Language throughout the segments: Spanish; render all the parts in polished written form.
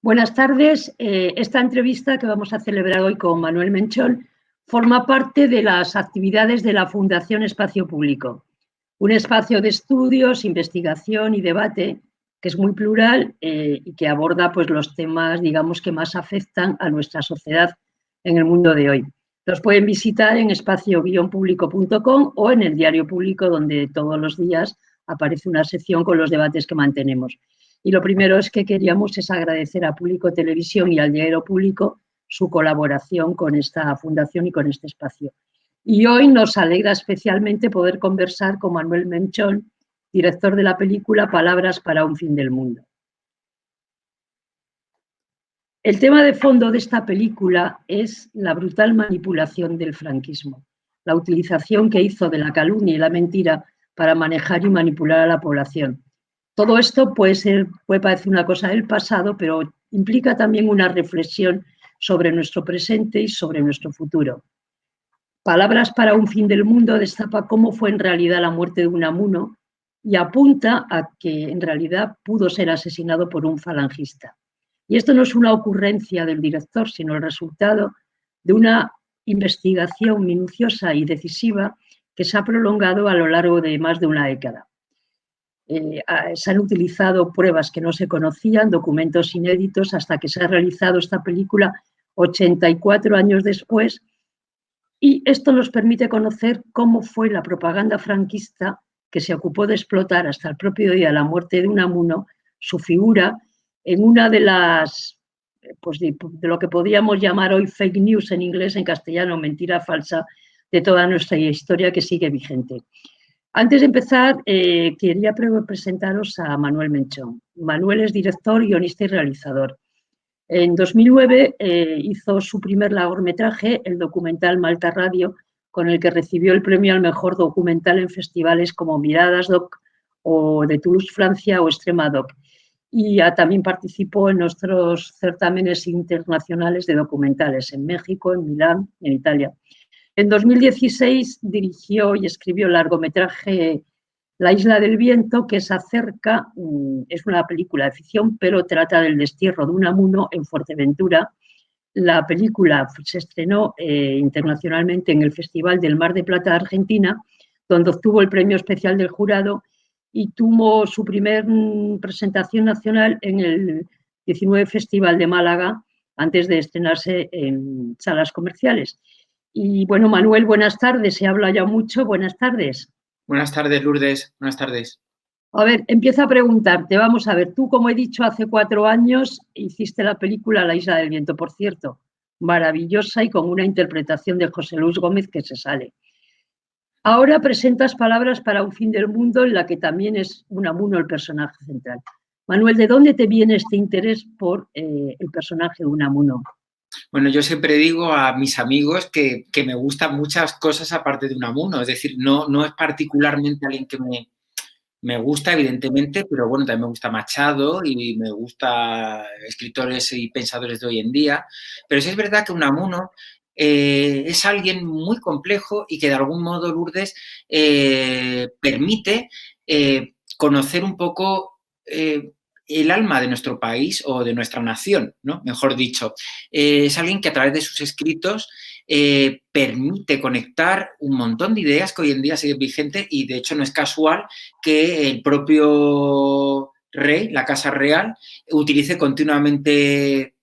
Buenas tardes. Esta entrevista que vamos a celebrar hoy con Manuel Menchón forma parte de las actividades de la Fundación Espacio Público, un espacio de estudios, investigación y debate que es muy plural y que aborda pues, los temas, digamos, que más afectan a nuestra sociedad en el mundo de hoy. Los pueden visitar en espacio-público.com o en el Diario Público, donde todos los días aparece una sección con los debates que mantenemos. Y lo primero es que queríamos es agradecer a Público Televisión y al Diario Público su colaboración con esta fundación y con este espacio. Y hoy nos alegra especialmente poder conversar con Manuel Menchón, director de la película Palabras para un fin del mundo. El tema de fondo de esta película es la brutal manipulación del franquismo, la utilización que hizo de la calumnia y la mentira para manejar y manipular a la población. Todo esto puede parecer una cosa del pasado, pero implica también una reflexión sobre nuestro presente y sobre nuestro futuro. Palabras para un fin del mundo destapa cómo fue en realidad la muerte de Unamuno y apunta a que en realidad pudo ser asesinado por un falangista. Y esto no es una ocurrencia del director, sino el resultado de una investigación minuciosa y decisiva que se ha prolongado a lo largo de más de una década. Se han utilizado pruebas que no se conocían, documentos inéditos, hasta que se ha realizado esta película 84 años después, y esto nos permite conocer cómo fue la propaganda franquista que se ocupó de explotar hasta el propio día de la muerte de Unamuno su figura en una de las, pues de lo que podríamos llamar hoy fake news en inglés, en castellano, mentira falsa, de toda nuestra historia que sigue vigente. Antes de empezar, quería presentaros a Manuel Menchón. Manuel es director, guionista y realizador. En 2009 hizo su primer largometraje, el documental Malta Radio, con el que recibió el premio al mejor documental en festivales como Miradas Doc o de Toulouse, Francia, o Extrema Doc. Y también participó en nuestros certámenes internacionales de documentales en México, en Milán y en Italia. En 2016 dirigió y escribió el largometraje La isla del viento, que se acerca, es una película de ficción, pero trata del destierro de Unamuno en Fuerteventura. La película se estrenó internacionalmente en el Festival del Mar de Plata de Argentina, donde obtuvo el premio especial del jurado y tuvo su primer presentación nacional en el 19 Festival de Málaga, antes de estrenarse en salas comerciales. Y bueno, Manuel, buenas tardes. Se habla ya mucho. Buenas tardes. Buenas tardes, Lourdes. Buenas tardes. A ver, empiezo a preguntarte. Vamos a ver, tú, como he dicho, hace 4 años hiciste la película La isla del viento, por cierto, maravillosa y con una interpretación de José Luis Gómez que se sale. Ahora presentas Palabras para un fin del mundo, en la que también es Unamuno el personaje central. Manuel, ¿de dónde te viene este interés por el personaje de Unamuno? Bueno, yo siempre digo a mis amigos que me gustan muchas cosas aparte de Unamuno. Es decir, no es particularmente alguien que me gusta, evidentemente, pero bueno, también me gusta Machado y me gusta escritores y pensadores de hoy en día. Pero sí es verdad que Unamuno es alguien muy complejo y que de algún modo, Lourdes, permite conocer un poco el alma de nuestro país o de nuestra nación, ¿no? Mejor dicho. Es alguien que a través de sus escritos permite conectar un montón de ideas que hoy en día siguen vigentes, y de hecho no es casual que el propio rey, la Casa Real, utilice continuamente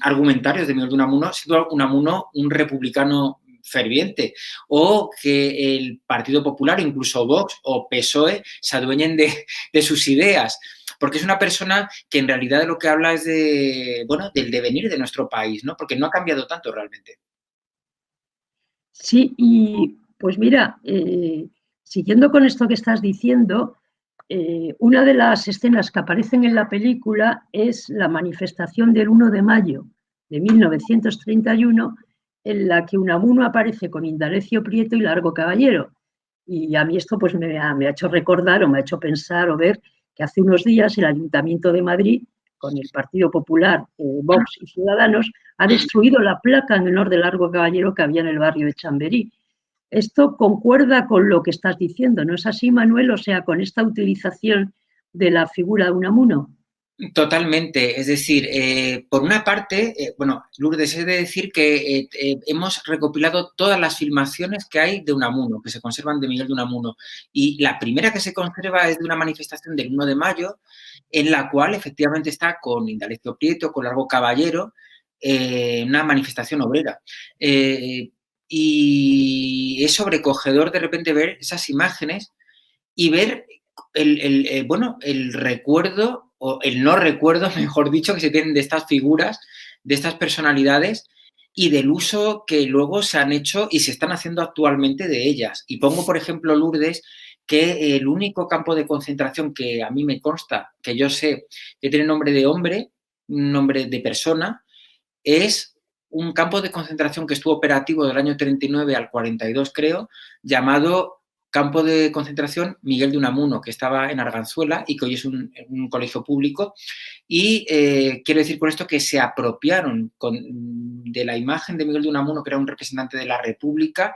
argumentarios de Miguel de Unamuno, siendo Unamuno un republicano ferviente, o que el Partido Popular, incluso Vox o PSOE, se adueñen de sus ideas, porque es una persona que en realidad de lo que habla es del devenir de nuestro país, ¿no? Porque no ha cambiado tanto realmente. Sí, y pues mira, siguiendo con esto que estás diciendo, una de las escenas que aparecen en la película es la manifestación del 1 de mayo de 1931, en la que Unamuno aparece con Indalecio Prieto y Largo Caballero. Y a mí esto pues me ha hecho recordar o me ha hecho pensar o ver que hace unos días el Ayuntamiento de Madrid, con el Partido Popular, Vox y Ciudadanos, ha destruido la placa en honor de Largo Caballero que había en el barrio de Chamberí. Esto concuerda con lo que estás diciendo, ¿no es así, Manuel? O sea, con esta utilización de la figura de Unamuno. Totalmente. Es decir, por una parte, bueno, Lourdes, he de decir que hemos recopilado todas las filmaciones que hay de Unamuno, que se conservan de Miguel de Unamuno. Y la primera que se conserva es de una manifestación del 1 de mayo, en la cual efectivamente está con Indalecio Prieto, con Largo Caballero, una manifestación obrera. Y es sobrecogedor de repente ver esas imágenes y ver bueno, el recuerdo o el no recuerdo, mejor dicho, que se tienen de estas figuras, de estas personalidades y del uso que luego se han hecho y se están haciendo actualmente de ellas. Y pongo, por ejemplo, Lourdes, que el único campo de concentración que a mí me consta, que yo sé que tiene nombre de hombre, nombre de persona, es un campo de concentración que estuvo operativo del año 39 al 42, creo, llamado Campo de Concentración Miguel de Unamuno, que estaba en Arganzuela y que hoy es un colegio público. Y quiero decir con esto que se apropiaron de la imagen de Miguel de Unamuno, que era un representante de la República,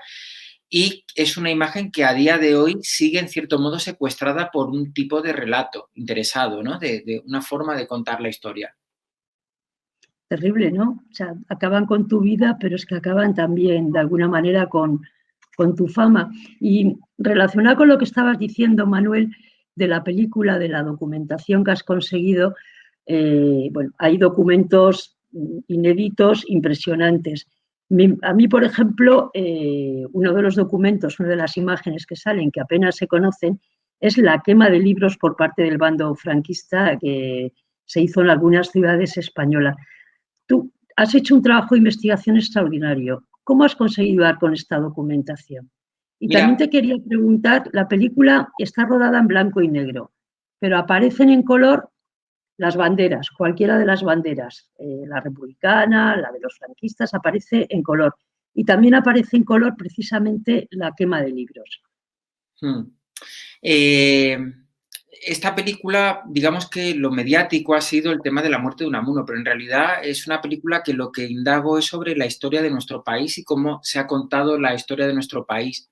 y es una imagen que a día de hoy sigue en cierto modo secuestrada por un tipo de relato interesado, ¿no? De una forma de contar la historia. Terrible, ¿no? O sea, acaban con tu vida, pero es que acaban también, de alguna manera, con tu fama. Y relacionado con lo que estabas diciendo, Manuel, de la película, de la documentación que has conseguido, bueno, hay documentos inéditos impresionantes. A mí, por ejemplo, uno de los documentos, una de las imágenes que salen, que apenas se conocen, es la quema de libros por parte del bando franquista que se hizo en algunas ciudades españolas. Tú has hecho un trabajo de investigación extraordinario. ¿Cómo has conseguido dar con esta documentación? Y también Mira, te quería preguntar, la película está rodada en blanco y negro, pero aparecen en color las banderas, cualquiera de las banderas, la republicana, la de los franquistas, aparece en color. Y también aparece en color precisamente la quema de libros. Eh, esta película, digamos que lo mediático ha sido el tema de la muerte de Unamuno, pero en realidad es una película que lo que indago es sobre la historia de nuestro país y cómo se ha contado la historia de nuestro país.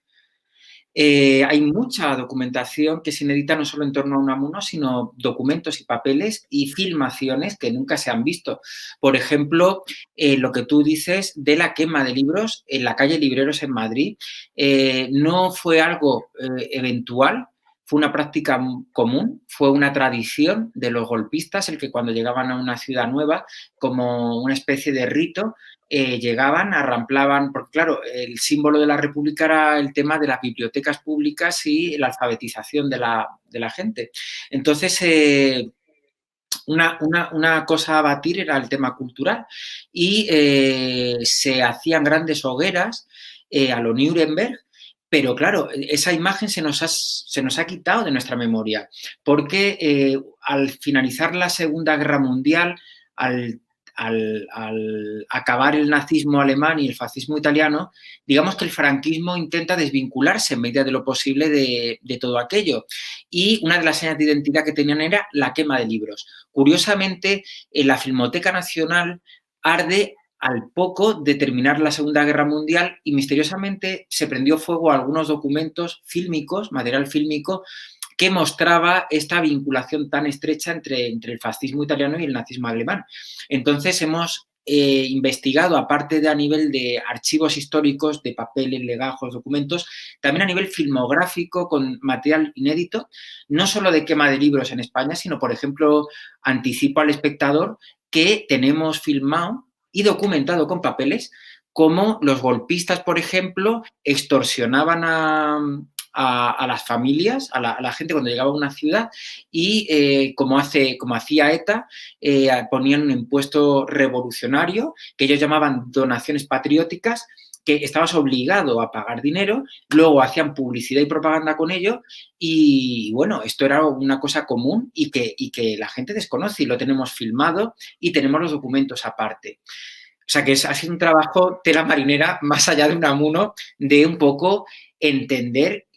Hay mucha documentación que se inédita no solo en torno a Unamuno, sino documentos y papeles y filmaciones que nunca se han visto. Por ejemplo, lo que tú dices de la quema de libros en la calle Libreros en Madrid no fue algo eventual, fue una práctica común, fue una tradición de los golpistas el que cuando llegaban a una ciudad nueva, como una especie de rito, llegaban, arramplaban, porque claro, el símbolo de la República era el tema de las bibliotecas públicas y la alfabetización de la gente. Entonces, una cosa a batir era el tema cultural y se hacían grandes hogueras a lo Nuremberg, pero claro, esa imagen se nos ha quitado de nuestra memoria, porque al finalizar la Segunda Guerra Mundial, al acabar el nazismo alemán y el fascismo italiano, digamos que el franquismo intenta desvincularse en medida de lo posible de todo aquello. Y una de las señas de identidad que tenían era la quema de libros. Curiosamente, en la Filmoteca Nacional arde al poco de terminar la Segunda Guerra Mundial y misteriosamente se prendió fuego a algunos documentos fílmicos, material fílmico, que mostraba esta vinculación tan estrecha entre el fascismo italiano y el nazismo alemán. Entonces hemos investigado, aparte de a nivel de archivos históricos, de papeles, legajos, documentos, también a nivel filmográfico con material inédito, no solo de quema de libros en España, sino, por ejemplo, anticipo al espectador que tenemos filmado y documentado con papeles cómo los golpistas, por ejemplo, extorsionaban a las familias, a la gente cuando llegaba a una ciudad y como hacía ETA, ponían un impuesto revolucionario que ellos llamaban donaciones patrióticas, que estabas obligado a pagar dinero, luego hacían publicidad y propaganda con ello y bueno, esto era una cosa común y que la gente desconoce y lo tenemos filmado y tenemos los documentos aparte. O sea que ha sido un trabajo tela marinera más allá de Unamuno de un poco entender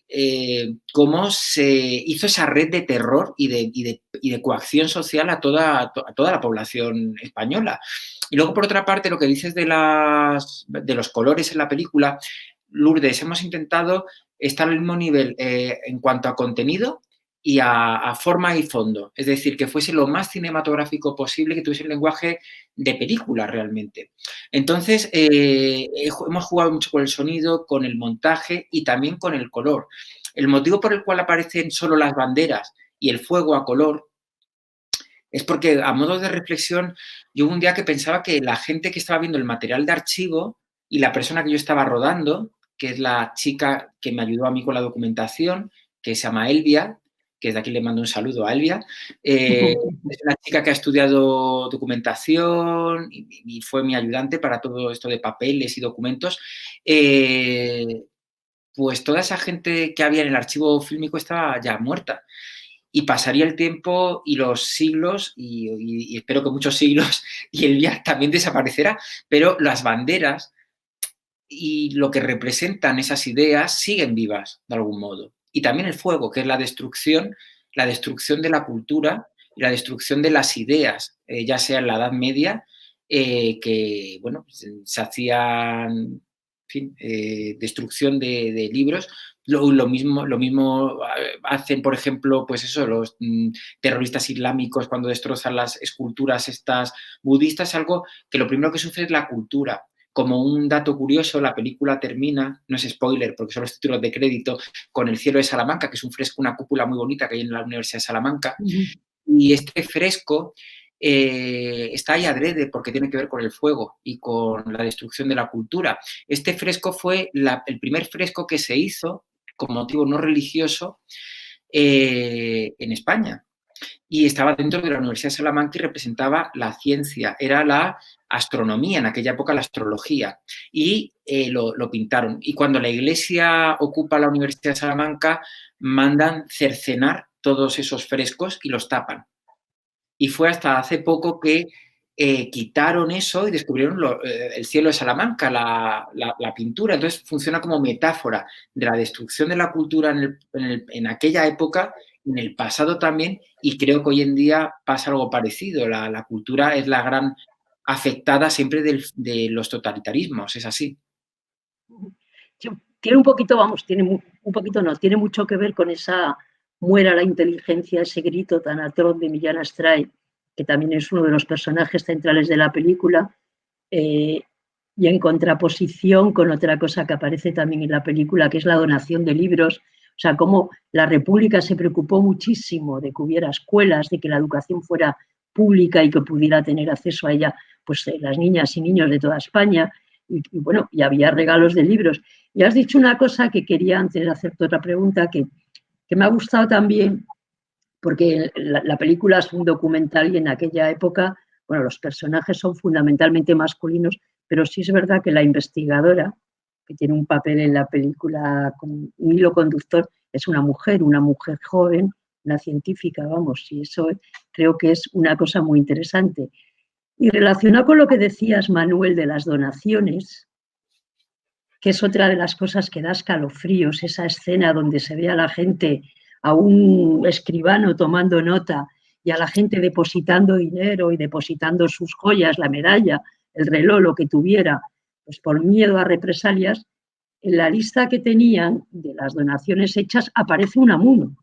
cómo se hizo esa red de terror y de coacción social a toda la población española. Y luego, por otra parte, lo que dices de los colores en la película, Lourdes, hemos intentado estar al mismo nivel en cuanto a contenido y a forma y fondo. Es decir, que fuese lo más cinematográfico posible, que tuviese el lenguaje de película realmente. Entonces, hemos jugado mucho con el sonido, con el montaje y también con el color. El motivo por el cual aparecen solo las banderas y el fuego a color es porque, a modo de reflexión, yo hubo un día que pensaba que la gente que estaba viendo el material de archivo y la persona que yo estaba rodando, que es la chica que me ayudó a mí con la documentación, que se llama Elvia, que desde aquí le mando un saludo a Elvia, es una chica que ha estudiado documentación y fue mi ayudante para todo esto de papeles y documentos. Pues toda esa gente que había en el archivo fílmico estaba ya muerta. Y pasaría el tiempo y los siglos, y espero que muchos siglos, y el viaje también desaparecerá, pero las banderas y lo que representan esas ideas siguen vivas de algún modo. Y también el fuego, que es la destrucción de la cultura y la destrucción de las ideas, ya sea en la Edad Media, que bueno, se hacían, en fin, destrucción de libros. Lo mismo hacen, por ejemplo, pues eso, los terroristas islámicos cuando destrozan las esculturas estas budistas, algo que lo primero que sufre es la cultura. Como un dato curioso, la película termina, no es spoiler porque son los títulos de crédito, con el cielo de Salamanca, que es un fresco, una cúpula muy bonita que hay en la Universidad de Salamanca. Y este fresco está ahí adrede porque tiene que ver con el fuego y con la destrucción de la cultura. Este fresco fue el primer fresco que se hizo con motivo no religioso en España. Y estaba dentro de la Universidad de Salamanca y representaba la ciencia, era la astronomía, en aquella época la astrología, y lo pintaron. Y cuando la Iglesia ocupa la Universidad de Salamanca, mandan cercenar todos esos frescos y los tapan. Y fue hasta hace poco que quitaron eso y descubrieron el cielo de Salamanca, la pintura. Entonces funciona como metáfora de la destrucción de la cultura en aquella época, en el pasado también, y creo que hoy en día pasa algo parecido. La cultura es la gran afectada siempre de los totalitarismos, es así. Tiene un poquito, vamos, un poquito no, tiene mucho que ver con esa muera la inteligencia, ese grito tan atroz de Millán Astray, que también es uno de los personajes centrales de la película, y en contraposición con otra cosa que aparece también en la película, que es la donación de libros. O sea, cómo la República se preocupó muchísimo de que hubiera escuelas, de que la educación fuera pública y que pudiera tener acceso a ella pues las niñas y niños de toda España. Y bueno, y había regalos de libros. Y has dicho una cosa que quería antes de hacerte otra pregunta, que me ha gustado también, porque la película es un documental y en aquella época, bueno, los personajes son fundamentalmente masculinos, pero sí es verdad que la investigadora, que tiene un papel en la película con un hilo conductor, es una mujer joven, una científica, vamos, y eso creo que es una cosa muy interesante. Y relacionado con lo que decías, Manuel, de las donaciones, que es otra de las cosas que da escalofríos, esa escena donde se ve a la gente, a un escribano tomando nota y a la gente depositando dinero y depositando sus joyas, la medalla, el reloj, lo que tuviera, pues por miedo a represalias, en la lista que tenían de las donaciones hechas aparece un amuno.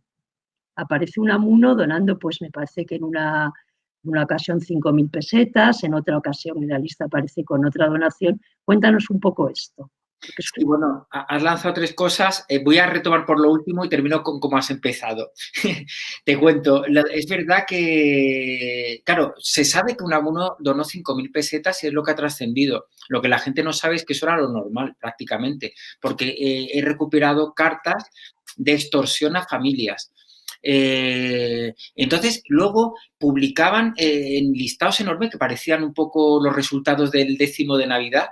Aparece un amuno donando, pues me parece que en una ocasión 5.000 pesetas, en otra ocasión en la lista aparece con otra donación. Cuéntanos un poco esto. Sí, bueno, has lanzado tres cosas. Voy a retomar por lo último y termino con cómo has empezado. Te cuento, es verdad que, claro, se sabe que Unamuno donó 5.000 pesetas y es lo que ha trascendido. Lo que la gente no sabe es que eso era lo normal prácticamente, porque he recuperado cartas de extorsión a familias. Entonces, luego publicaban en listados enormes que parecían un poco los resultados del 10º de Navidad,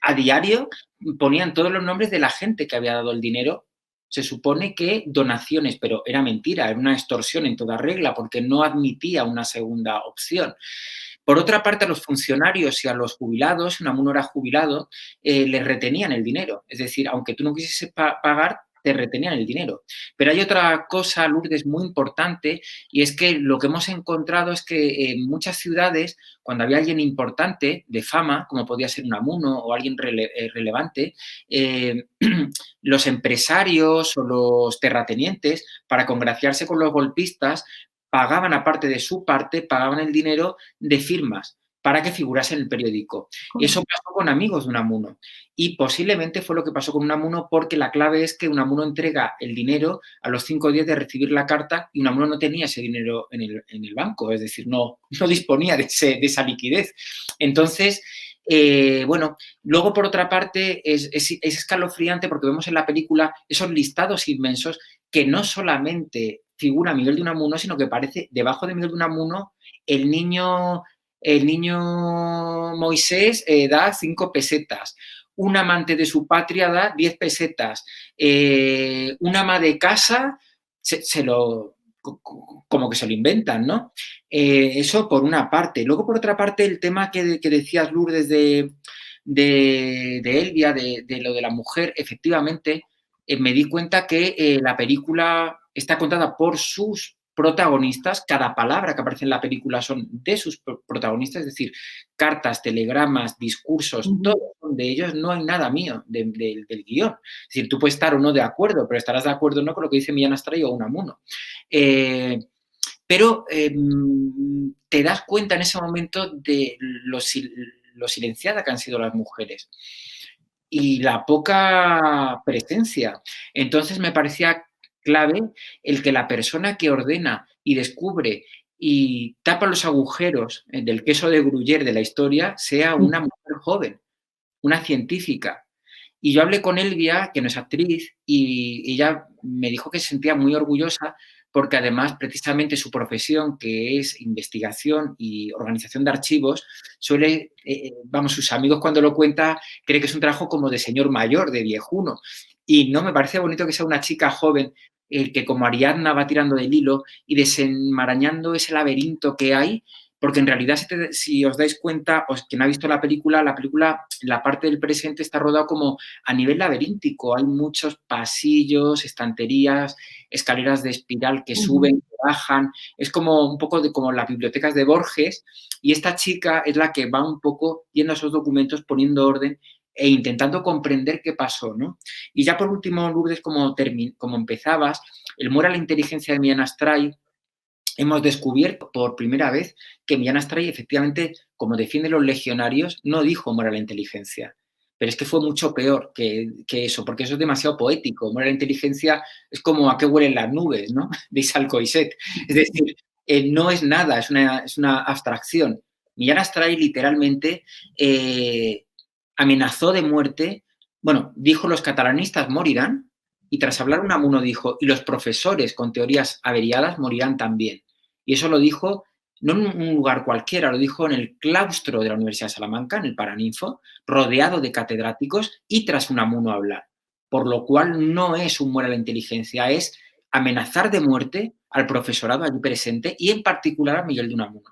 a diario ponían todos los nombres de la gente que había dado el dinero. Se supone que donaciones, pero era mentira, era una extorsión en toda regla porque no admitía una segunda opción. Por otra parte, a los funcionarios y a los jubilados, Unamuno era jubilado, les retenían el dinero. Es decir, aunque tú no quisieses pagar, te retenían el dinero. Pero hay otra cosa, Lourdes, muy importante, y es que lo que hemos encontrado es que en muchas ciudades, cuando había alguien importante, de fama, como podía ser Unamuno o alguien relevante, los empresarios o los terratenientes, para congraciarse con los golpistas, pagaban, aparte de su parte, pagaban el dinero de firmas para que figurase en el periódico. Eso pasó con amigos de Unamuno y posiblemente fue lo que pasó con Unamuno, porque la clave es que Unamuno entrega el dinero a los 5 días de recibir la carta y Unamuno no tenía ese dinero en el banco, es decir, no disponía de esa liquidez. Entonces, bueno, luego por otra parte es escalofriante porque vemos en la película esos listados inmensos que no solamente figura Miguel de Unamuno, sino que parece debajo de Miguel de Unamuno el niño Moisés da 5 pesetas, un amante de su patria da 10 pesetas, un ama de casa como que se lo inventan, ¿no? Eso por una parte. Luego, por otra parte, el tema que decías, Lourdes, de Elvia, de lo de la mujer, efectivamente, me di cuenta que la película está contada por sus protagonistas, cada palabra que aparece en la película son de sus protagonistas, es decir, cartas, telegramas, discursos, todos son de ellos, no hay nada mío del guión. Es decir, tú puedes estar o no de acuerdo, pero estarás de acuerdo o no con lo que dice Millán Astray o Unamuno. Pero te das cuenta en ese momento de lo silenciada que han sido las mujeres y la poca presencia. Entonces me parecía clave el que la persona que ordena y descubre y tapa los agujeros del queso de Gruyère de la historia sea una mujer joven, una científica. Y yo hablé con Elvia, que no es actriz, y ella me dijo que se sentía muy orgullosa porque además precisamente su profesión, que es investigación y organización de archivos, suele, sus amigos cuando lo cuenta creen que es un trabajo como de señor mayor, de viejuno. Y no, me parece bonito que sea una chica joven que como Ariadna va tirando del hilo y desenmarañando ese laberinto que hay, porque en realidad, si os dais cuenta, quien ha visto la película, la parte del presente está rodada como a nivel laberíntico. Hay muchos pasillos, estanterías, escaleras de espiral que suben, que bajan. Es como un poco como las bibliotecas de Borges, y esta chica es la que va un poco yendo a esos documentos, poniendo orden e intentando comprender qué pasó, ¿no? Y ya por último, Lourdes, como empezabas, el Muere a la inteligencia de Millán Astray, hemos descubierto por primera vez que Millán Astray, efectivamente, como defiende los legionarios, no dijo muere la inteligencia. Pero es que fue mucho peor que eso, porque eso es demasiado poético. Muere la inteligencia es como a qué huelen las nubes, ¿no? De Isaac Coixet. Es decir, no es nada, es una abstracción. Millán Astray literalmente amenazó de muerte, bueno, dijo los catalanistas morirán, y tras hablar Unamuno dijo, y los profesores con teorías averiadas morirán también. Y eso lo dijo no en un lugar cualquiera, lo dijo en el claustro de la Universidad de Salamanca, en el Paraninfo, rodeado de catedráticos y tras Unamuno hablar. Por lo cual no es un muere a la inteligencia, es amenazar de muerte al profesorado allí presente y en particular a Miguel de Unamuno.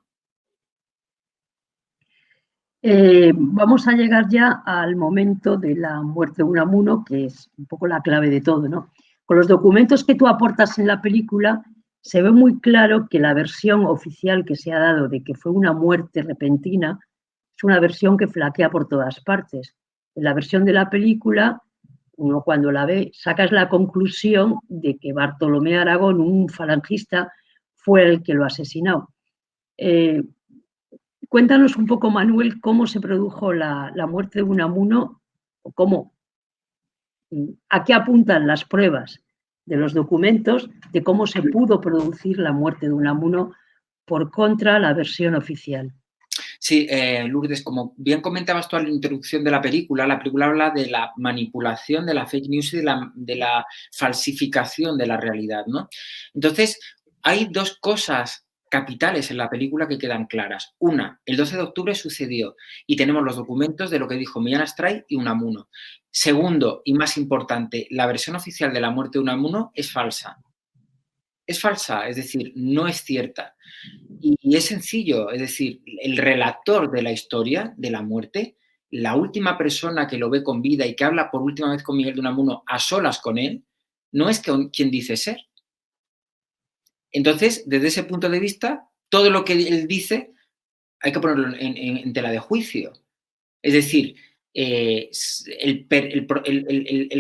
Vamos a llegar ya al momento de la muerte de Unamuno, que es un poco la clave de todo, ¿no? Con los documentos que tú aportas en la película, se ve muy claro que la versión oficial que se ha dado de que fue una muerte repentina es una versión que flaquea por todas partes. En la versión de la película, uno cuando la ve, sacas la conclusión de que Bartolomé Aragón, un falangista, fue el que lo asesinó. Cuéntanos un poco, Manuel, cómo se produjo la muerte de Unamuno, o a qué apuntan las pruebas de los documentos de cómo se pudo producir la muerte de Unamuno por contra la versión oficial. Sí, Lourdes, como bien comentabas tú en la introducción de la película habla de la manipulación de la fake news y de la falsificación de la realidad, ¿no? Entonces, hay dos cosas capitales en la película que quedan claras. Una, el 12 de octubre sucedió y tenemos los documentos de lo que dijo Millán Astray y Unamuno. Segundo, y más importante, la versión oficial de la muerte de Unamuno es falsa. Es falsa, es decir, no es cierta. Y es sencillo, es decir, el relator de la historia de la muerte, la última persona que lo ve con vida y que habla por última vez con Miguel de Unamuno a solas con él, no es quien dice ser. Entonces, desde ese punto de vista, todo lo que él dice hay que ponerlo en tela de juicio. Es decir, el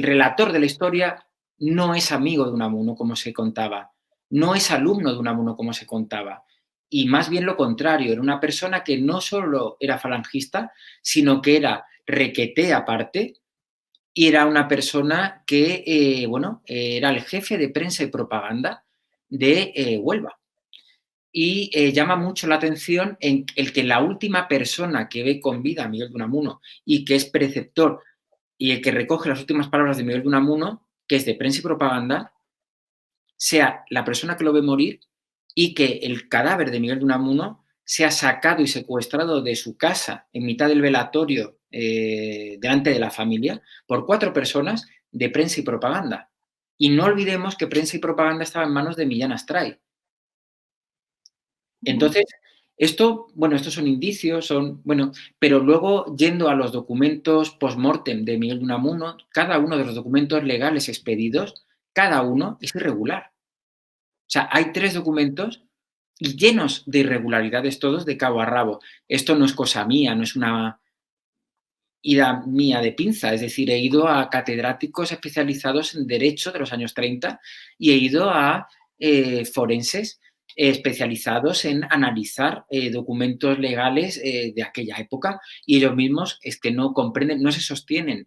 relator de la historia no es amigo de Unamuno, como se contaba, no es alumno de Unamuno, como se contaba, y más bien lo contrario, era una persona que no solo era falangista, sino que era requete aparte, y era una persona que, era el jefe de prensa y propaganda de Huelva. Y llama mucho la atención en el que la última persona que ve con vida a Miguel de Unamuno y que es preceptor y el que recoge las últimas palabras de Miguel de Unamuno, que es de prensa y propaganda, sea la persona que lo ve morir y que el cadáver de Miguel de Unamuno sea sacado y secuestrado de su casa en mitad del velatorio delante de la familia por 4 personas de prensa y propaganda. Y no olvidemos que prensa y propaganda estaba en manos de Millán Astray. Entonces, estos son indicios, pero luego yendo a los documentos post-mortem de Miguel de Unamuno, cada uno de los documentos legales expedidos, cada uno es irregular. O sea, hay 3 documentos y llenos de irregularidades todos de cabo a rabo. Esto no es cosa mía, no es una ida mía de pinza, es decir, he ido a catedráticos especializados en Derecho de los años 30 y he ido a forenses especializados en analizar documentos legales de aquella época y ellos mismos es que no comprenden, no se sostienen,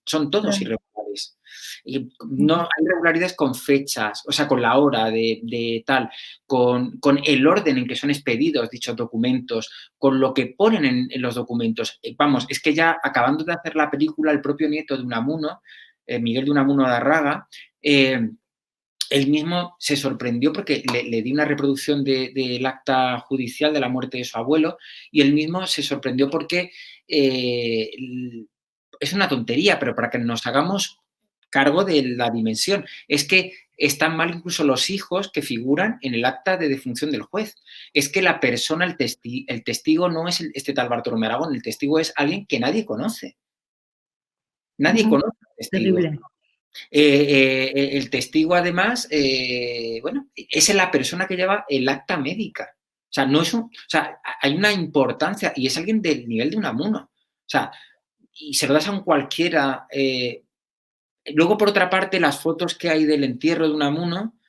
son todos irregulares. Y no hay irregularidades con fechas, o sea, con la hora de tal, con el orden en que son expedidos dichos documentos, con lo que ponen en los documentos. Vamos, es que ya acabando de hacer la película, el propio nieto de Unamuno, Miguel de Unamuno de Arraga, él mismo se sorprendió porque le di una reproducción del acta judicial de la muerte de su abuelo y él mismo se sorprendió porque es una tontería, pero para que nos hagamos cargo de la dimensión, es que están mal incluso los hijos que figuran en el acta de defunción del juez. Es que la persona, el testigo no es este tal Bartolomé Aragón, el testigo es alguien que nadie conoce. Nadie conoce al testigo. Terrible. El testigo, además, es la persona que lleva el acta médica. O sea, hay una importancia y es alguien del nivel de Unamuno. O sea, y se lo das a un cualquiera. Luego, por otra parte, las fotos que hay del entierro de Unamuno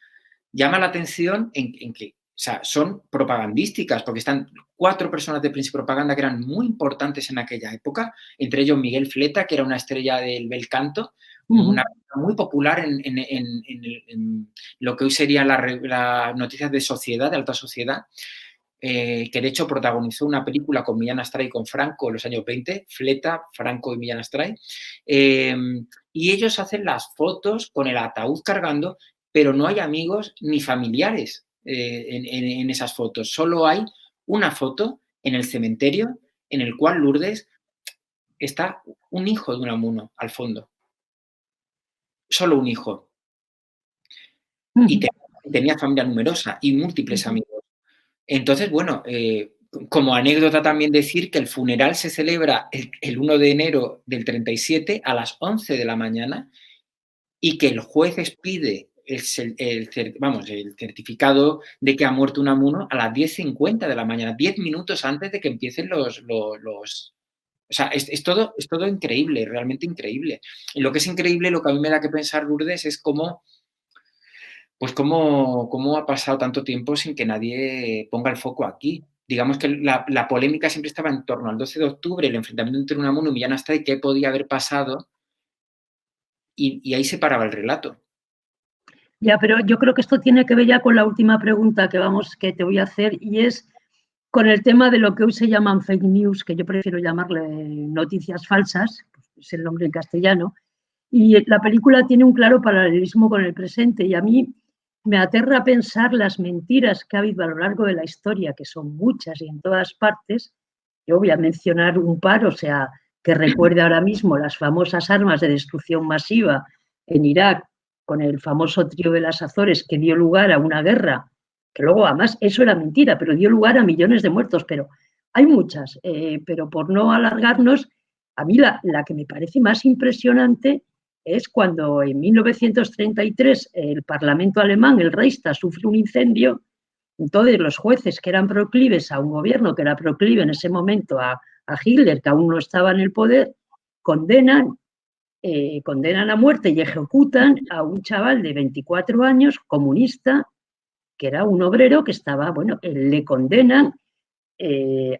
llama la atención en que, son propagandísticas, porque están 4 personas de prensa y propaganda que eran muy importantes en aquella época, entre ellos Miguel Fleta, que era una estrella del bel canto, una persona muy popular en lo que hoy serían las noticias de sociedad, de alta sociedad, que de hecho protagonizó una película con Millán Astray y con Franco en los años 20, Fleta, Franco y Millán Astray, y ellos hacen las fotos con el ataúd cargando, pero no hay amigos ni familiares en esas fotos. Solo hay una foto en el cementerio en el cual Lourdes está un hijo de Unamuno al fondo. Solo un hijo. Y tenía familia numerosa y múltiples amigos. Entonces, como anécdota también decir que el funeral se celebra el 1 de enero del 37 a las 11 de la mañana y que el juez expide el certificado de que ha muerto Unamuno a las 10:50 de la mañana, 10 minutos antes de que empiecen los o sea, es todo increíble, realmente increíble. Y lo que es increíble, lo que a mí me da que pensar, Lourdes, es cómo ha pasado tanto tiempo sin que nadie ponga el foco aquí. Digamos que la polémica siempre estaba en torno al 12 de octubre, el enfrentamiento entre Unamuno y Millán Astray, qué podía haber pasado, y ahí se paraba el relato. Ya, pero yo creo que esto tiene que ver ya con la última pregunta que te voy a hacer, y es con el tema de lo que hoy se llaman fake news, que yo prefiero llamarle noticias falsas, es el nombre en castellano, y la película tiene un claro paralelismo con el presente, y a mí me aterra pensar las mentiras que ha habido a lo largo de la historia, que son muchas y en todas partes. Yo voy a mencionar un par, o sea, que recuerde ahora mismo las famosas armas de destrucción masiva en Irak, con el famoso trío de las Azores, que dio lugar a una guerra, que luego además eso era mentira, pero dio lugar a millones de muertos, pero hay muchas, pero por no alargarnos, a mí la que me parece más impresionante es cuando en 1933 el Parlamento alemán, el Reichstag, sufre un incendio. Entonces los jueces que eran proclives a un gobierno que era proclive en ese momento a Hitler, que aún no estaba en el poder, condenan a muerte y ejecutan a un chaval de 24 años, comunista, que era un obrero que estaba, bueno, le condenan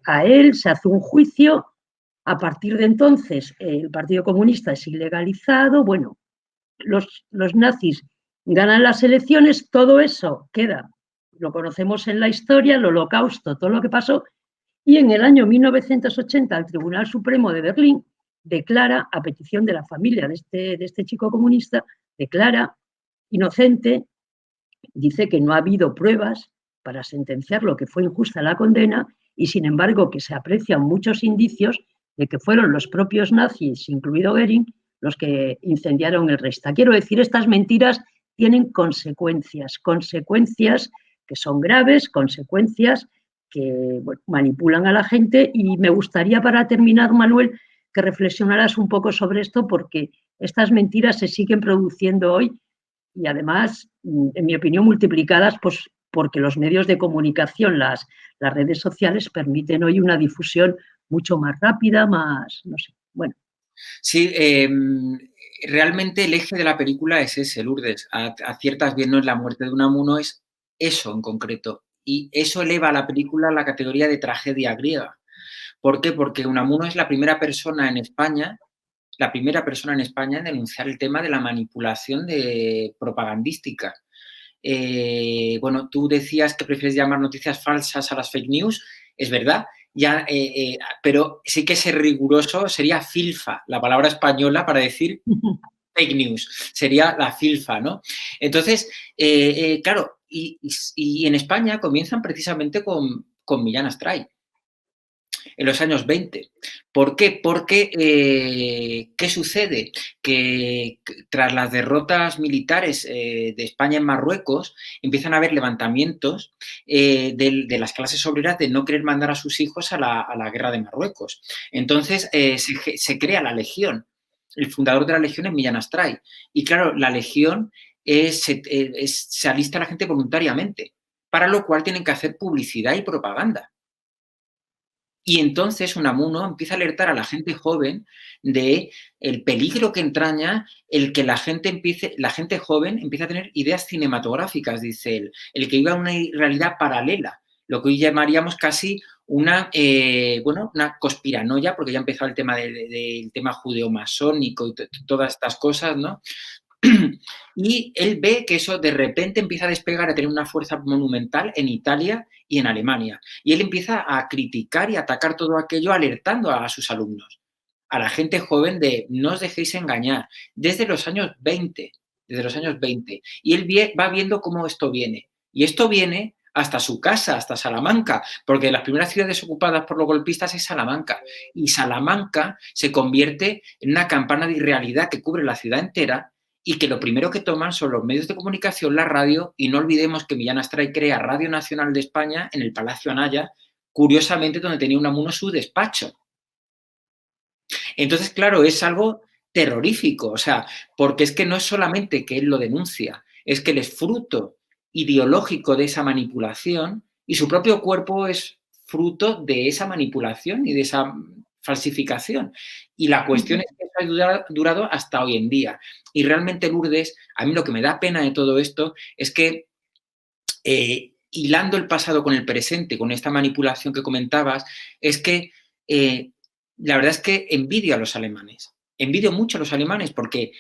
a él, se hace un juicio. A partir de entonces, el Partido Comunista es ilegalizado. Bueno, los nazis ganan las elecciones, todo eso queda, lo conocemos en la historia, el Holocausto, todo lo que pasó, y en el año 1980 el Tribunal Supremo de Berlín declara, a petición de la familia de este chico comunista, declara inocente, dice que no ha habido pruebas para sentenciar lo que fue injusta la condena, y sin embargo que se aprecian muchos indicios de que fueron los propios nazis, incluido Goering, los que incendiaron el Reichstag. Quiero decir, estas mentiras tienen consecuencias que son graves, consecuencias que, bueno, manipulan a la gente, y me gustaría, para terminar, Manuel, que reflexionaras un poco sobre esto, porque estas mentiras se siguen produciendo hoy y además, en mi opinión, multiplicadas pues, porque los medios de comunicación, las redes sociales, permiten hoy una difusión mucho más rápida, más, no sé, bueno. Sí, realmente el eje de la película es ese, Lourdes. Aciertas bien, no es la muerte de Unamuno, es eso en concreto. Y eso eleva a la película a la categoría de tragedia griega. ¿Por qué? Porque Unamuno es la primera persona en España en denunciar el tema de la manipulación propagandística. Bueno, tú decías que prefieres llamar noticias falsas a las fake news, es verdad, pero sí que ser riguroso sería filfa, la palabra española para decir fake news, sería la filfa, ¿no? Entonces, claro, y en España comienzan precisamente con Millán Astray, en los años 20. ¿Por qué? Porque, ¿qué sucede? Que tras las derrotas militares de España en Marruecos, empiezan a haber levantamientos de las clases obreras de no querer mandar a sus hijos a la guerra de Marruecos. Entonces, se crea la Legión. El fundador de la Legión es Millán Astray. Y claro, la Legión se alista a la gente voluntariamente, para lo cual tienen que hacer publicidad y propaganda. Y entonces Unamuno empieza a alertar a la gente joven de el peligro que entraña el que la gente joven empiece a tener ideas cinematográficas, dice él, el que iba a una realidad paralela, lo que hoy llamaríamos casi una conspiranoia, porque ya empezó el tema del tema judeo-masónico y todas estas cosas, ¿no? Y él ve que eso de repente empieza a despegar, a tener una fuerza monumental en Italia y en Alemania. Y él empieza a criticar y atacar todo aquello, alertando a sus alumnos, a la gente joven, de no os dejéis engañar, desde los años 20. Y él va viendo cómo esto viene. Y esto viene hasta su casa, hasta Salamanca, porque las primeras ciudades ocupadas por los golpistas es Salamanca. Y Salamanca se convierte en una campana de irrealidad que cubre la ciudad entera, y que lo primero que toman son los medios de comunicación, la radio, y no olvidemos que Millán Astray crea Radio Nacional de España en el Palacio Anaya, curiosamente donde tenía Unamuno su despacho. Entonces, claro, es algo terrorífico, o sea, porque es que no es solamente que él lo denuncia, es que él es fruto ideológico de esa manipulación y su propio cuerpo es fruto de esa manipulación y de esa falsificación. Y la cuestión es que eso ha durado hasta hoy en día. Y realmente, Lourdes, a mí lo que me da pena de todo esto es que, hilando el pasado con el presente, con esta manipulación que comentabas, es que la verdad es que envidio a los alemanes. Envidio mucho a los alemanes porque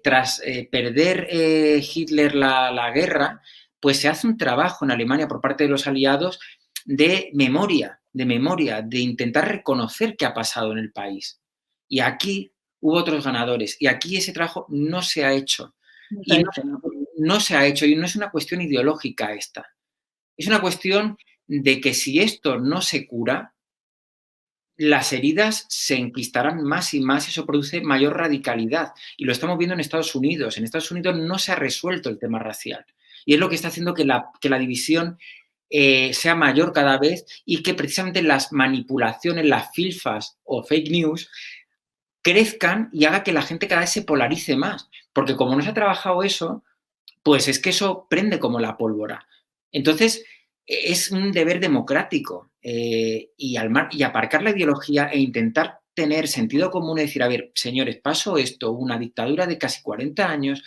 tras perder Hitler la guerra, pues se hace un trabajo en Alemania por parte de los aliados de memoria, de intentar reconocer qué ha pasado en el país. Y aquí hubo otros ganadores y aquí ese trabajo no se ha hecho. No se ha hecho y no es una cuestión ideológica esta. Es una cuestión de que si esto no se cura, las heridas se enquistarán más y más y eso produce mayor radicalidad. Y lo estamos viendo en Estados Unidos. En Estados Unidos no se ha resuelto el tema racial. Y es lo que está haciendo que la división sea mayor cada vez y que precisamente las manipulaciones, las filfas o fake news crezcan y haga que la gente cada vez se polarice más. Porque como no se ha trabajado eso, pues es que eso prende como la pólvora. Entonces, es un deber democrático y aparcar la ideología e intentar tener sentido común y decir, a ver, señores, pasó esto, una dictadura de casi 40 años,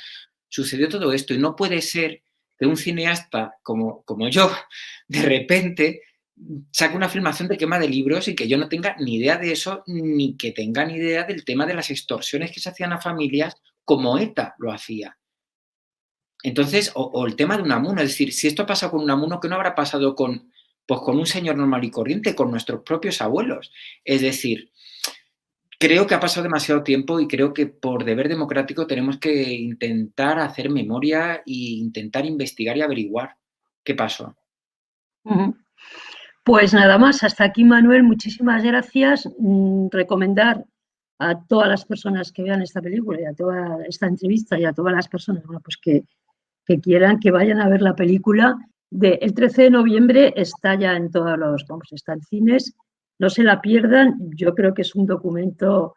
sucedió todo esto y no puede ser que un cineasta como yo, de repente, saque una filmación de quema de libros y que yo no tenga ni idea de eso, ni que tenga ni idea del tema de las extorsiones que se hacían a familias como ETA lo hacía. Entonces, o el tema de Unamuno, es decir, si esto pasa con Unamuno, ¿qué no habrá pasado con, pues, con un señor normal y corriente, con nuestros propios abuelos? Es decir, creo que ha pasado demasiado tiempo y creo que por deber democrático tenemos que intentar hacer memoria e intentar investigar y averiguar qué pasó. Pues nada más, hasta aquí, Manuel, muchísimas gracias. Recomendar a todas las personas que vean esta película y a toda esta entrevista y a todas las personas, bueno, pues que quieran que vayan a ver la película. El 13 de noviembre está ya en todos los, vamos, está en cines, no se la pierdan. Yo creo que es un documento,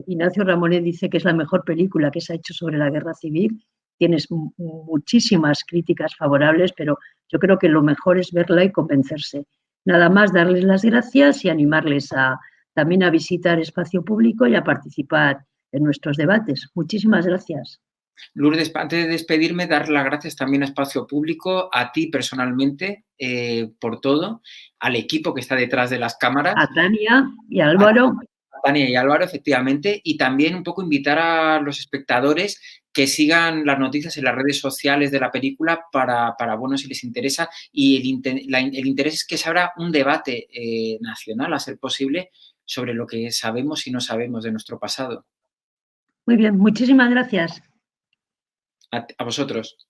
Ignacio Ramonet dice que es la mejor película que se ha hecho sobre la guerra civil. Tienes muchísimas críticas favorables, pero yo creo que lo mejor es verla y convencerse. Nada más darles las gracias y animarles también a visitar Espacio Público y a participar en nuestros debates. Muchísimas gracias. Lourdes, antes de despedirme, dar las gracias también a Espacio Público, a ti personalmente, por todo, al equipo que está detrás de las cámaras. A Tania y a Álvaro. A Tania y Álvaro, efectivamente, y también un poco invitar a los espectadores que sigan las noticias en las redes sociales de la película para bueno, si les interesa, y el interés es que se abra un debate nacional, a ser posible, sobre lo que sabemos y no sabemos de nuestro pasado. Muy bien, muchísimas gracias. A vosotros.